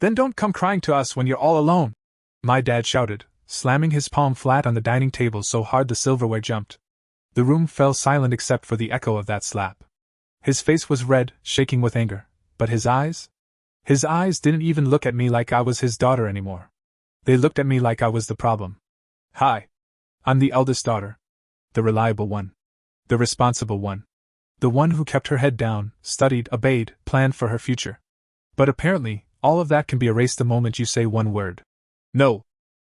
Then don't come crying to us when you're all alone, my dad shouted, slamming his palm flat on the dining table so hard the silverware jumped. The room fell silent except for the echo of that slap. His face was red, shaking with anger, but his eyes? His eyes didn't even look at me like I was his daughter anymore. They looked at me like I was the problem. Hi. I'm the eldest daughter. The reliable one. The responsible one. The one who kept her head down, studied, obeyed, planned for her future. But apparently, all of that can be erased the moment you say one word. No.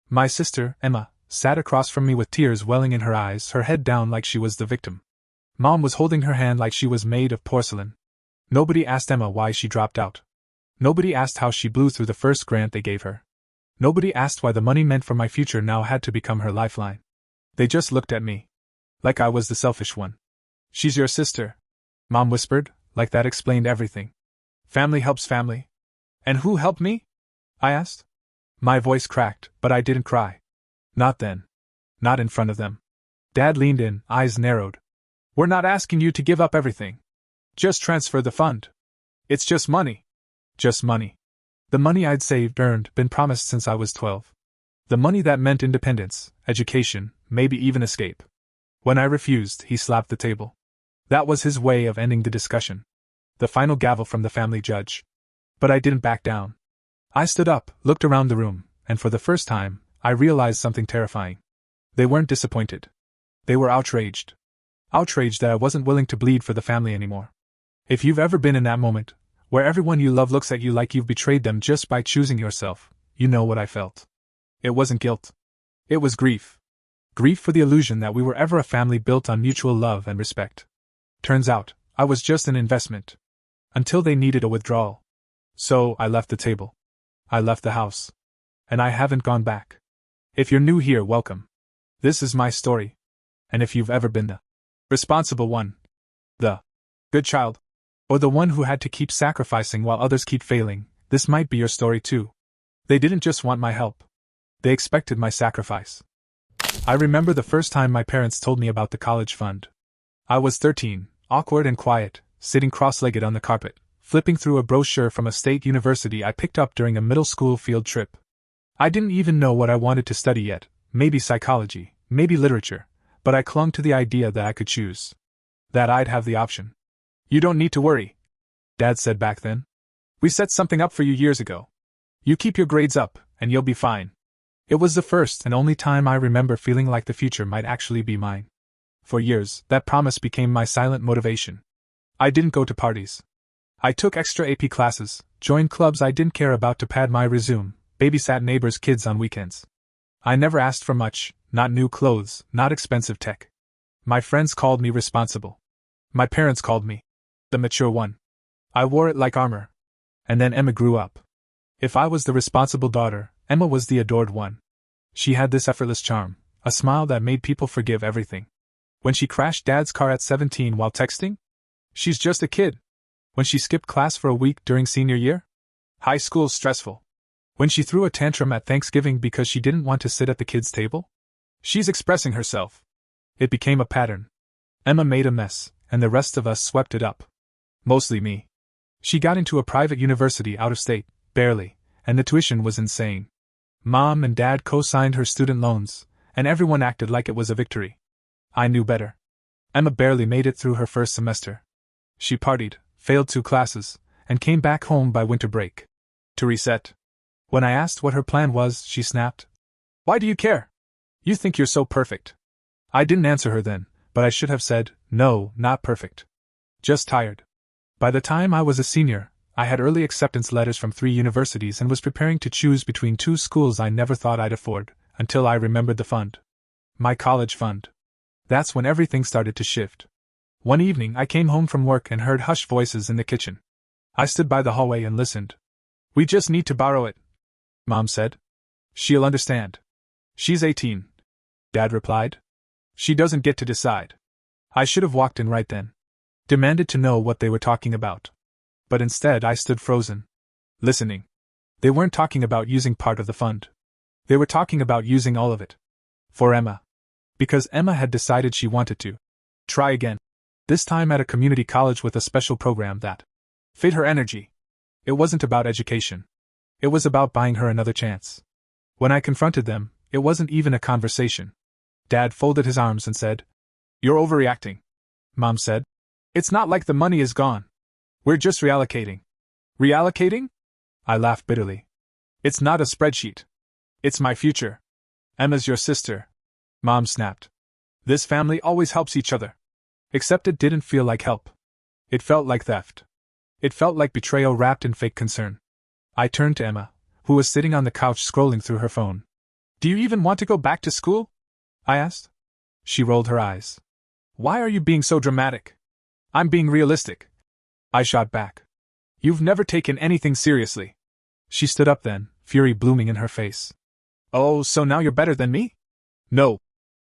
My sister, Emma, sat across from me with tears welling in her eyes, her head down like she was the victim. Mom was holding her hand like she was made of porcelain. Nobody asked Emma why she dropped out. Nobody asked how she blew through the first grant they gave her. Nobody asked why the money meant for my future now had to become her lifeline. They just looked at me. Like I was the selfish one. She's your sister, Mom whispered, like that explained everything. Family helps family. And who helped me? I asked. My voice cracked, but I didn't cry. Not then. Not in front of them. Dad leaned in, eyes narrowed. We're not asking you to give up everything. Just transfer the fund. It's just money. Just money. The money I'd saved, earned, been promised since I was 12. The money that meant independence, education, maybe even escape. When I refused, he slapped the table. That was his way of ending the discussion. The final gavel from the family judge. But I didn't back down. I stood up, looked around the room, and for the first time, I realized something terrifying. They weren't disappointed. They were outraged. Outraged that I wasn't willing to bleed for the family anymore. If you've ever been in that moment, where everyone you love looks at you like you've betrayed them just by choosing yourself, you know what I felt. It wasn't guilt. It was grief. Grief for the illusion that we were ever a family built on mutual love and respect. Turns out, I was just an investment. Until they needed a withdrawal. So, I left the table. I left the house. And I haven't gone back. If you're new here, welcome. This is my story. And if you've ever been the responsible one, the good child, or the one who had to keep sacrificing while others keep failing, this might be your story too. They didn't just want my help. They expected my sacrifice. I remember the first time my parents told me about the college fund. I was 13, awkward and quiet, sitting cross-legged on the carpet, flipping through a brochure from a state university I picked up during a middle school field trip. I didn't even know what I wanted to study yet, maybe psychology, maybe literature, but I clung to the idea that I could choose. That I'd have the option. You don't need to worry, Dad said back then. We set something up for you years ago. You keep your grades up, and you'll be fine. It was the first and only time I remember feeling like the future might actually be mine. For years, that promise became my silent motivation. I didn't go to parties. I took extra AP classes, joined clubs I didn't care about to pad my resume, babysat neighbors' kids on weekends. I never asked for much, not new clothes, not expensive tech. My friends called me responsible. My parents called me the mature one. I wore it like armor. And then Emma grew up. If I was the responsible daughter, Emma was the adored one. She had this effortless charm, a smile that made people forgive everything. When she crashed Dad's car at 17 while texting? She's just a kid. When she skipped class for a week during senior year? High school's stressful. When she threw a tantrum at Thanksgiving because she didn't want to sit at the kids' table? She's expressing herself. It became a pattern. Emma made a mess, and the rest of us swept it up. Mostly me. She got into a private university out of state, barely, and the tuition was insane. Mom and Dad co-signed her student loans, and everyone acted like it was a victory. I knew better. Emma barely made it through her first semester. She partied, failed 2 classes, and came back home by winter break. To reset. When I asked what her plan was, she snapped. Why do you care? You think you're so perfect. I didn't answer her then, but I should have said, no, not perfect. Just tired. By the time I was a senior, I had early acceptance letters from 3 universities and was preparing to choose between 2 schools I never thought I'd afford, until I remembered the fund. My college fund. That's when everything started to shift. One evening I came home from work and heard hushed voices in the kitchen. I stood by the hallway and listened. We just need to borrow it, Mom said. She'll understand. She's 18, Dad replied. She doesn't get to decide. I should have walked in right then. Demanded to know what they were talking about. But instead I stood frozen. Listening. They weren't talking about using part of the fund. They were talking about using all of it. For Emma. Because Emma had decided she wanted to try again. This time at a community college with a special program that fit her energy. It wasn't about education. It was about buying her another chance. When I confronted them, it wasn't even a conversation. Dad folded his arms and said, "You're overreacting," Mom said. "It's not like the money is gone. We're just reallocating." "Reallocating?" I laughed bitterly. "It's not a spreadsheet. It's my future. Emma's your sister," Mom snapped. "This family always helps each other." Except it didn't feel like help. It felt like theft. It felt like betrayal wrapped in fake concern. I turned to Emma, who was sitting on the couch scrolling through her phone. "Do you even want to go back to school?" I asked. She rolled her eyes. "Why are you being so dramatic?" "I'm being realistic," I shot back. "You've never taken anything seriously." She stood up then, fury blooming in her face. "Oh, so now you're better than me?" "No,"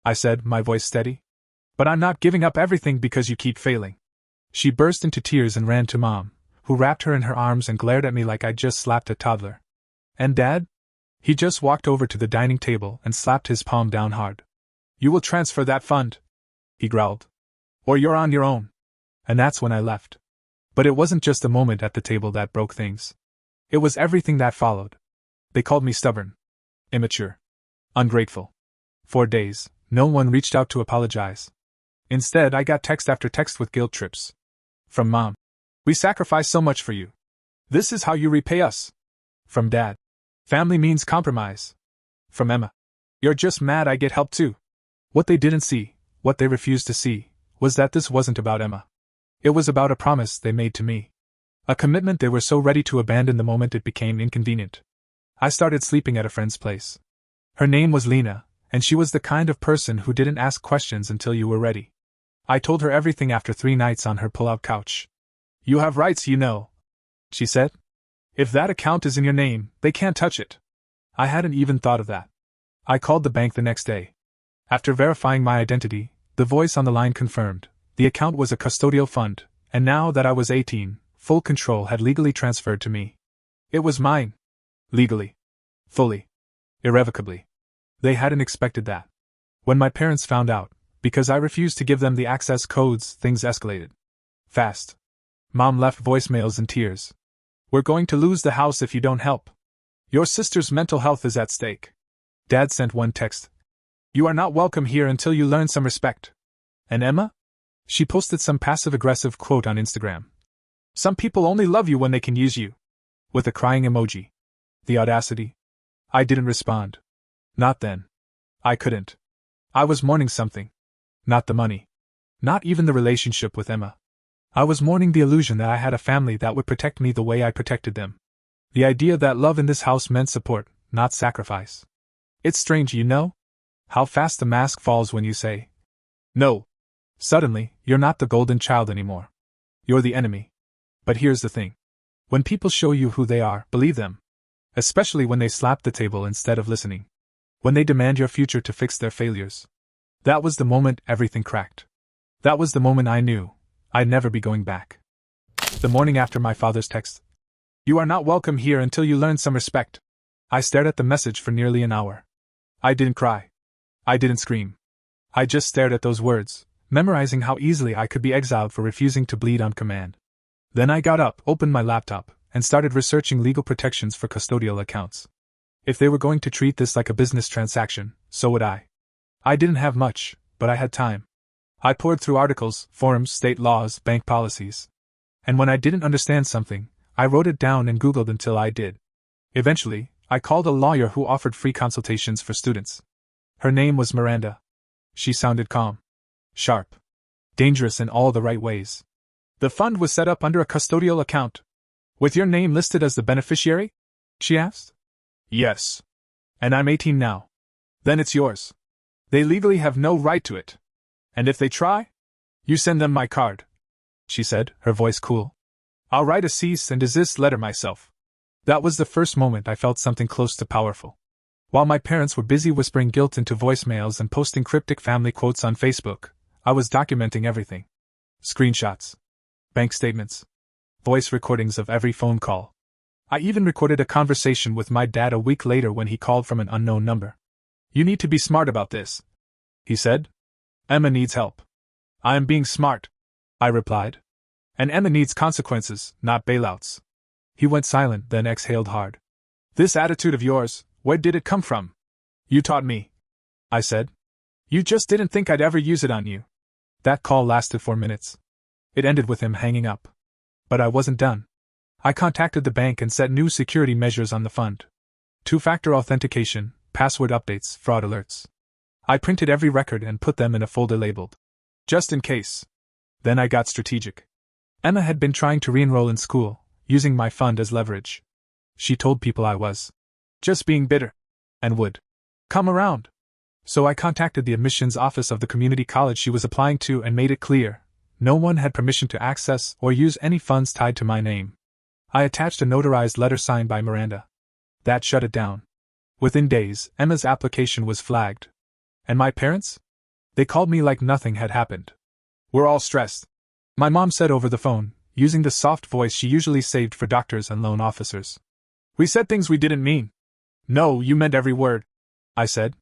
I said, my voice steady. "But I'm not giving up everything because you keep failing." She burst into tears and ran to Mom, who wrapped her in her arms and glared at me like I'd just slapped a toddler. "And Dad?" He just walked over to the dining table and slapped his palm down hard. "You will transfer that fund," he growled. "Or you're on your own." And that's when I left. But it wasn't just the moment at the table that broke things. It was everything that followed. They called me stubborn, immature, ungrateful. For days, no one reached out to apologize. Instead, I got text after text with guilt trips. From Mom, "We sacrificed so much for you. This is how you repay us." From Dad, "Family means compromise." From Emma, "You're just mad I get help too." What they didn't see, what they refused to see, was that this wasn't about Emma. It was about a promise they made to me. A commitment they were so ready to abandon the moment it became inconvenient. I started sleeping at a friend's place. Her name was Lena, and she was the kind of person who didn't ask questions until you were ready. I told her everything after 3 nights on her pull-out couch. "You have rights, you know," she said. "If that account is in your name, they can't touch it." I hadn't even thought of that. I called the bank the next day. After verifying my identity, the voice on the line confirmed the account was a custodial fund, and now that I was 18, full control had legally transferred to me. It was mine. Legally. Fully. Irrevocably. They hadn't expected that. When my parents found out, because I refused to give them the access codes, things escalated. Fast. Mom left voicemails in tears. "We're going to lose the house if you don't help. Your sister's mental health is at stake." Dad sent one text. "You are not welcome here until you learn some respect." And Emma? She posted some passive-aggressive quote on Instagram. "Some people only love you when they can use you." With a crying emoji. The audacity. I didn't respond. Not then. I couldn't. I was mourning something. Not the money. Not even the relationship with Emma. I was mourning the illusion that I had a family that would protect me the way I protected them. The idea that love in this house meant support, not sacrifice. It's strange, you know? How fast the mask falls when you say, "No." Suddenly, you're not the golden child anymore. You're the enemy. But here's the thing. When people show you who they are, believe them. Especially when they slap the table instead of listening. When they demand your future to fix their failures. That was the moment everything cracked. That was the moment I knew I'd never be going back. The morning after my father's text. "You are not welcome here until you learn some respect." I stared at the message for nearly an hour. I didn't cry. I didn't scream. I just stared at those words, memorizing how easily I could be exiled for refusing to bleed on command. Then I got up, opened my laptop, and started researching legal protections for custodial accounts. If they were going to treat this like a business transaction, so would I. I didn't have much, but I had time. I poured through articles, forums, state laws, bank policies. And when I didn't understand something, I wrote it down and Googled until I did. Eventually, I called a lawyer who offered free consultations for students. Her name was Miranda. She sounded calm. Sharp. Dangerous in all the right ways. "The fund was set up under a custodial account. With your name listed as the beneficiary?" she asked. "Yes. And I'm 18 now. Then it's yours. They legally have no right to it. And if they try, you send them my card," she said, her voice cool. "I'll write a cease and desist letter myself." That was the first moment I felt something close to powerful. While my parents were busy whispering guilt into voicemails and posting cryptic family quotes on Facebook, I was documenting everything. Screenshots. Bank statements. Voice recordings of every phone call. I even recorded a conversation with my dad a week later when he called from an unknown number. "You need to be smart about this," he said. "Emma needs help." "I am being smart," I replied. "And Emma needs consequences, not bailouts." He went silent, then exhaled hard. This attitude of yours, where did it come from? You taught me, I said. You just didn't think I'd ever use it on you. That call lasted 4 minutes. It ended with him hanging up. But I wasn't done. I contacted the bank and set new security measures on the fund. 2-factor authentication, password updates, fraud alerts. I printed every record and put them in a folder labeled just in case. Then I got strategic. Emma had been trying to re-enroll in school, using my fund as leverage. She told people I was just being bitter and would come around. So I contacted the admissions office of the community college she was applying to and made it clear no one had permission to access or use any funds tied to my name. I attached a notarized letter signed by Miranda. That shut it down. Within days, Emma's application was flagged. And my parents? They called me like nothing had happened. We're all stressed, my mom said over the phone, using the soft voice she usually saved for doctors and loan officers. We said things we didn't mean. No, you meant every word, I said.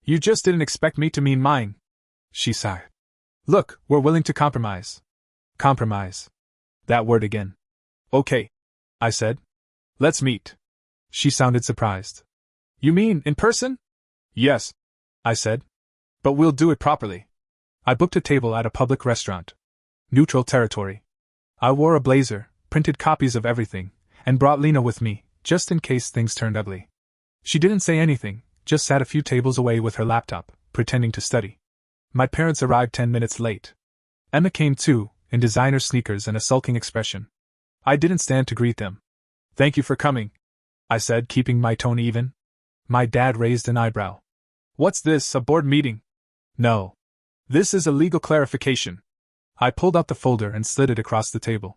You just didn't expect me to mean mine. She sighed. Look, we're willing to compromise. Compromise. That word again. Okay, I said. Let's meet. She sounded surprised. You mean in person? Yes, I said. But we'll do it properly. I booked a table at a public restaurant. Neutral territory. I wore a blazer, printed copies of everything, and brought Lena with me, just in case things turned ugly. She didn't say anything, just sat a few tables away with her laptop, pretending to study. My parents arrived 10 minutes late. Emma came too, in designer sneakers and a sulking expression. I didn't stand to greet them. Thank you for coming, I said, keeping my tone even. My dad raised an eyebrow. What's this, a board meeting? No. This is a legal clarification. I pulled out the folder and slid it across the table.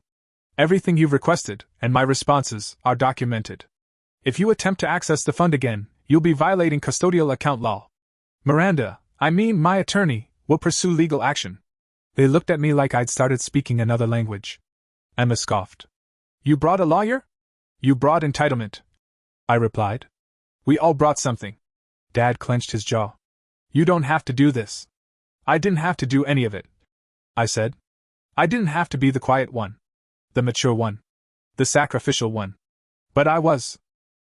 Everything you've requested, and my responses, are documented. If you attempt to access the fund again, you'll be violating custodial account law. Miranda, I mean my attorney, will pursue legal action. They looked at me like I'd started speaking another language. Emma scoffed. You brought a lawyer? You brought entitlement, I replied. We all brought something. Dad clenched his jaw. You don't have to do this. I didn't have to do any of it, I said. I didn't have to be the quiet one, the mature one, the sacrificial one. But I was.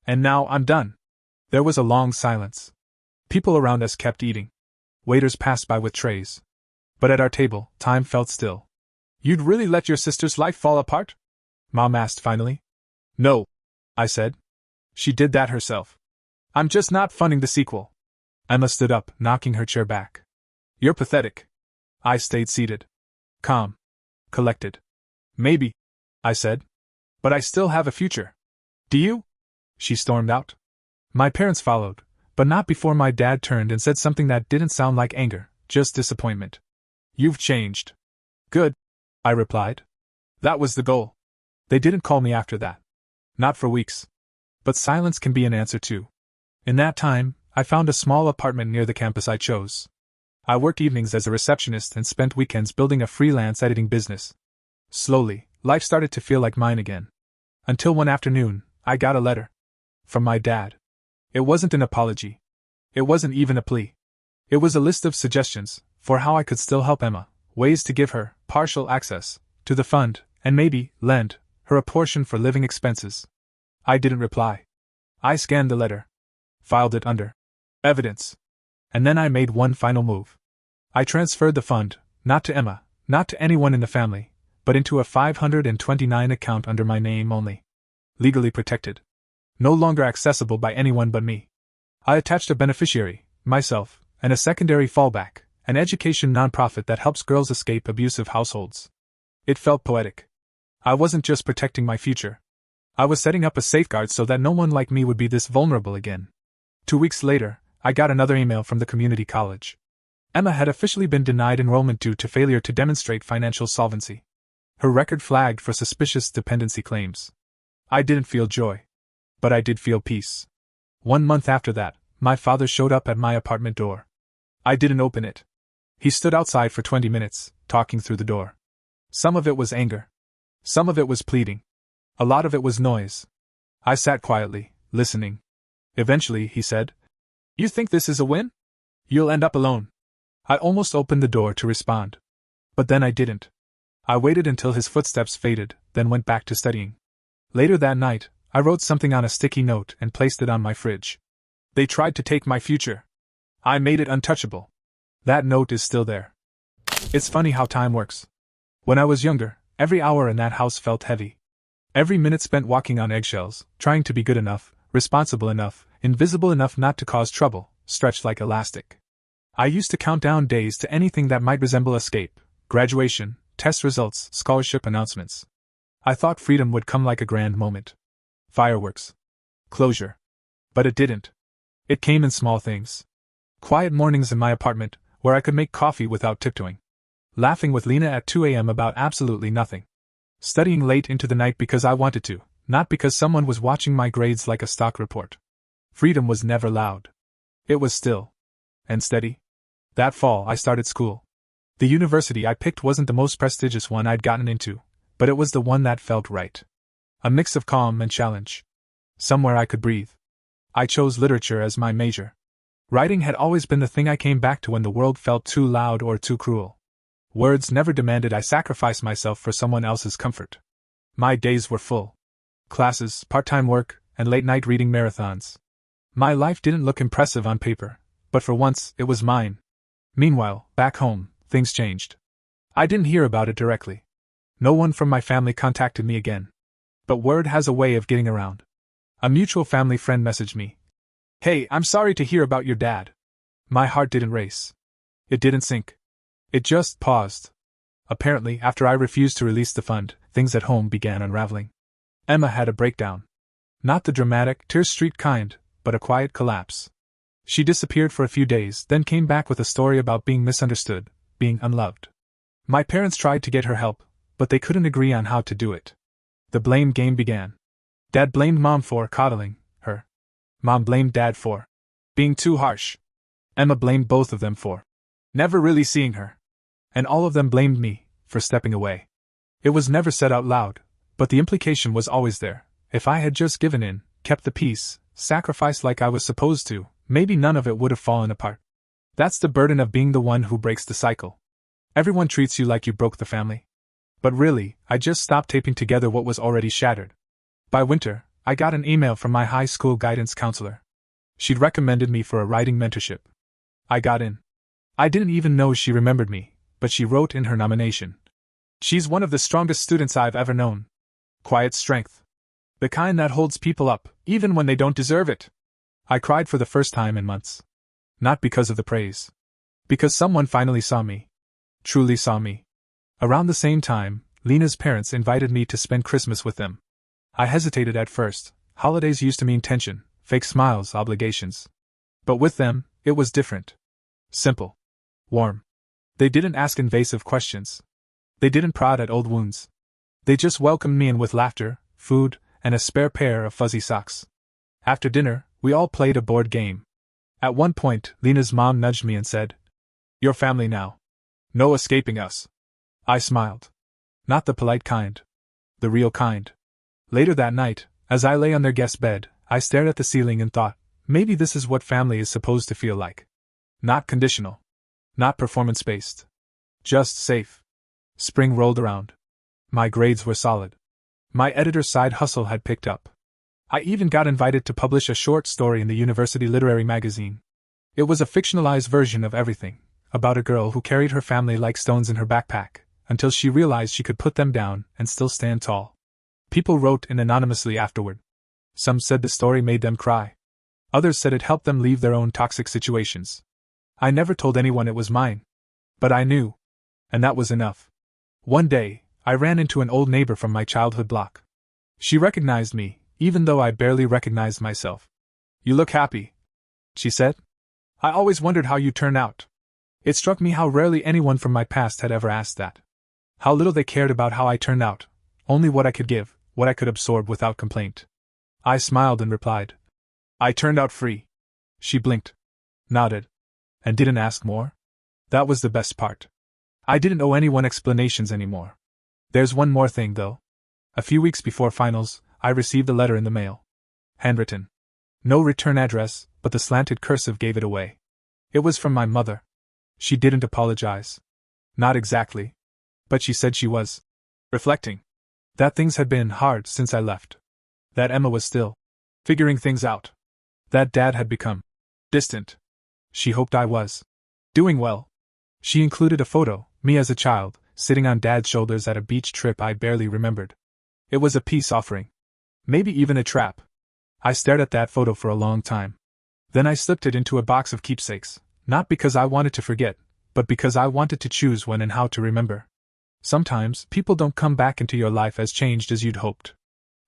And now I'm done. There was a long silence. People around us kept eating. Waiters passed by with trays. But at our table, time felt still. You'd really let your sister's life fall apart? Mom asked finally. No, I said. She did that herself. I'm just not funding the sequel. Emma stood up, knocking her chair back. You're pathetic. I stayed seated. Calm. Collected. Maybe, I said. But I still have a future. Do you? She stormed out. My parents followed, but not before my dad turned and said something that didn't sound like anger, just disappointment. You've changed. Good, I replied. That was the goal. They didn't call me after that. Not for weeks. But silence can be an answer too. In that time, I found a small apartment near the campus I chose. I worked evenings as a receptionist and spent weekends building a freelance editing business. Slowly, life started to feel like mine again. Until one afternoon, I got a letter. From my dad. It wasn't an apology. It wasn't even a plea. It was a list of suggestions for how I could still help Emma, ways to give her partial access to the fund, and maybe lend her a portion for living expenses. I didn't reply. I scanned the letter. Filed it under evidence. And then I made one final move. I transferred the fund, not to Emma, not to anyone in the family, but into a 529 account under my name only. Legally protected. No longer accessible by anyone but me. I attached a beneficiary, myself, and a secondary fallback, an education nonprofit that helps girls escape abusive households. It felt poetic. I wasn't just protecting my future. I was setting up a safeguard so that no one like me would be this vulnerable again. 2 weeks later, I got another email from the community college. Emma had officially been denied enrollment due to failure to demonstrate financial solvency. Her record flagged for suspicious dependency claims. I didn't feel joy. But I did feel peace. 1 month after that, my father showed up at my apartment door. I didn't open it. He stood outside for 20 minutes, talking through the door. Some of it was anger. Some of it was pleading. A lot of it was noise. I sat quietly, listening. Eventually, he said, You think this is a win? You'll end up alone. I almost opened the door to respond. But then I didn't. I waited until his footsteps faded, then went back to studying. Later that night, I wrote something on a sticky note and placed it on my fridge. They tried to take my future. I made it untouchable. That note is still there. It's funny how time works. When I was younger, every hour in that house felt heavy. Every minute spent walking on eggshells, trying to be good enough, responsible enough, invisible enough not to cause trouble, stretched like elastic. I used to count down days to anything that might resemble escape: graduation, test results, scholarship announcements. I thought freedom would come like a grand moment. Fireworks. Closure. But it didn't. It came in small things. Quiet mornings in my apartment, where I could make coffee without tiptoeing. Laughing with Lena at 2 a.m. about absolutely nothing. Studying late into the night because I wanted to, not because someone was watching my grades like a stock report. Freedom was never loud. It was still. And steady. That fall, I started school. The university I picked wasn't the most prestigious one I'd gotten into, but it was the one that felt right. A mix of calm and challenge. Somewhere I could breathe. I chose literature as my major. Writing had always been the thing I came back to when the world felt too loud or too cruel. Words never demanded I sacrifice myself for someone else's comfort. My days were full. Classes, part-time work, and late-night reading marathons. My life didn't look impressive on paper, but for once, it was mine. Meanwhile, back home, things changed. I didn't hear about it directly. No one from my family contacted me again. But word has a way of getting around. A mutual family friend messaged me. "Hey, I'm sorry to hear about your dad." My heart didn't race. It didn't sink. It just paused. Apparently, after I refused to release the fund, things at home began unraveling. Emma had a breakdown. Not the dramatic, tear-streaked kind, but a quiet collapse. She disappeared for a few days, then came back with a story about being misunderstood, being unloved. My parents tried to get her help, but they couldn't agree on how to do it. The blame game began. Dad blamed Mom for coddling her. Mom blamed Dad for being too harsh. Emma blamed both of them for never really seeing her. And all of them blamed me for stepping away. It was never said out loud, but the implication was always there. If I had just given in, kept the peace, sacrificed like I was supposed to, maybe none of it would have fallen apart. That's the burden of being the one who breaks the cycle. Everyone treats you like you broke the family. But really, I just stopped taping together what was already shattered. By winter, I got an email from my high school guidance counselor. She'd recommended me for a writing mentorship. I got in. I didn't even know she remembered me, but she wrote in her nomination. "She's one of the strongest students I've ever known. Quiet strength. The kind that holds people up, even when they don't deserve it." I cried for the first time in months. Not because of the praise. Because someone finally saw me. Truly saw me. Around the same time, Lena's parents invited me to spend Christmas with them. I hesitated at first. Holidays used to mean tension, fake smiles, obligations. But with them, it was different. Simple. Warm. They didn't ask invasive questions. They didn't prod at old wounds. They just welcomed me in with laughter, food, and a spare pair of fuzzy socks. After dinner, we all played a board game. At one point, Lena's mom nudged me and said, "Your family now. No escaping us." I smiled. Not the polite kind. The real kind. Later that night, as I lay on their guest bed, I stared at the ceiling and thought, maybe this is what family is supposed to feel like. Not conditional. Not performance-based. Just safe. Spring rolled around. My grades were solid. My editor's side hustle had picked up. I even got invited to publish a short story in the university literary magazine. It was a fictionalized version of everything, about a girl who carried her family like stones in her backpack, until she realized she could put them down and still stand tall. People wrote in anonymously afterward. Some said the story made them cry. Others said it helped them leave their own toxic situations. I never told anyone it was mine. But I knew. And that was enough. One day, I ran into an old neighbor from my childhood block. She recognized me, even though I barely recognized myself. "You look happy," she said. "I always wondered how you turned out." It struck me how rarely anyone from my past had ever asked that. How little they cared about how I turned out, only what I could give, what I could absorb without complaint. I smiled and replied, "I turned out free." She blinked, nodded, and didn't ask more. That was the best part. I didn't owe anyone explanations anymore. There's one more thing, though. A few weeks before finals, I received a letter in the mail. Handwritten. No return address, but the slanted cursive gave it away. It was from my mother. She didn't apologize. Not exactly. But she said she was reflecting. That things had been hard since I left. That Emma was still figuring things out. That Dad had become distant. She hoped I was doing well. She included a photo, me as a child, sitting on Dad's shoulders at a beach trip I barely remembered. It was a peace offering. Maybe even a trap. I stared at that photo for a long time. Then I slipped it into a box of keepsakes, not because I wanted to forget, but because I wanted to choose when and how to remember. Sometimes, people don't come back into your life as changed as you'd hoped.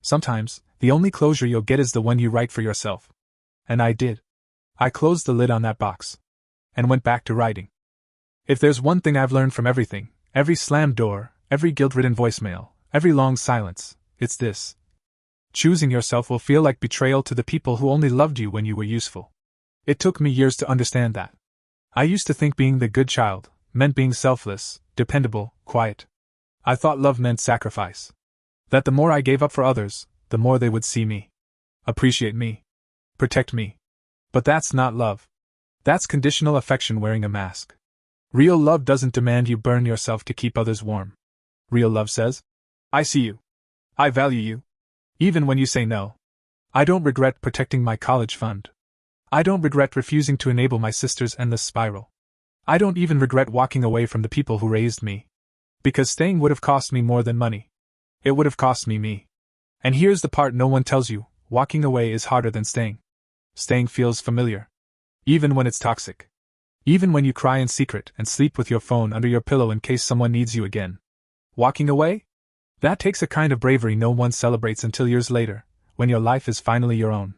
Sometimes, the only closure you'll get is the one you write for yourself. And I did. I closed the lid on that box. And went back to writing. If there's one thing I've learned from everything, every slammed door, every guilt-ridden voicemail, every long silence, it's this. Choosing yourself will feel like betrayal to the people who only loved you when you were useful. It took me years to understand that. I used to think being the good child meant being selfless, dependable, quiet. I thought love meant sacrifice. That the more I gave up for others, the more they would see me, appreciate me, protect me. But that's not love. That's conditional affection wearing a mask. Real love doesn't demand you burn yourself to keep others warm. Real love says, I see you. I value you. Even when you say no. I don't regret protecting my college fund. I don't regret refusing to enable my sister's endless spiral. I don't even regret walking away from the people who raised me. Because staying would have cost me more than money. It would have cost me me. And here's the part no one tells you, walking away is harder than staying. Staying feels familiar. Even when it's toxic. Even when you cry in secret and sleep with your phone under your pillow in case someone needs you again. Walking away? That takes a kind of bravery no one celebrates until years later, when your life is finally your own.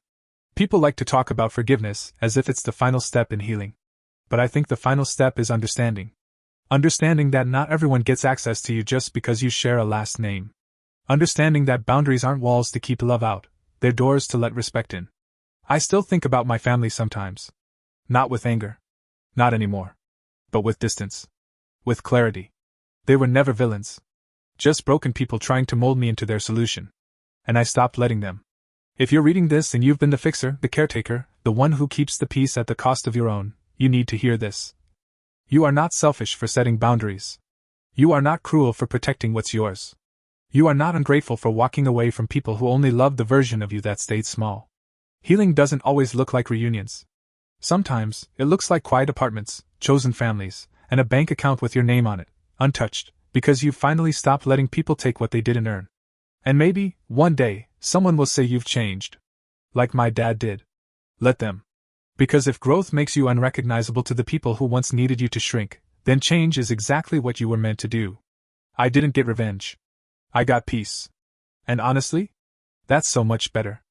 People like to talk about forgiveness as if it's the final step in healing. But I think the final step is understanding. Understanding that not everyone gets access to you just because you share a last name. Understanding that boundaries aren't walls to keep love out, they're doors to let respect in. I still think about my family sometimes. Not with anger. Not anymore. But with distance. With clarity. They were never villains. Just broken people trying to mold me into their solution. And I stopped letting them. If you're reading this and you've been the fixer, the caretaker, the one who keeps the peace at the cost of your own, you need to hear this. You are not selfish for setting boundaries. You are not cruel for protecting what's yours. You are not ungrateful for walking away from people who only loved the version of you that stayed small. Healing doesn't always look like reunions. Sometimes, it looks like quiet apartments, chosen families, and a bank account with your name on it, untouched, because you've finally stopped letting people take what they didn't earn. And maybe, one day, someone will say you've changed. Like my dad did. Let them. Because if growth makes you unrecognizable to the people who once needed you to shrink, then change is exactly what you were meant to do. I didn't get revenge. I got peace. And honestly, that's so much better.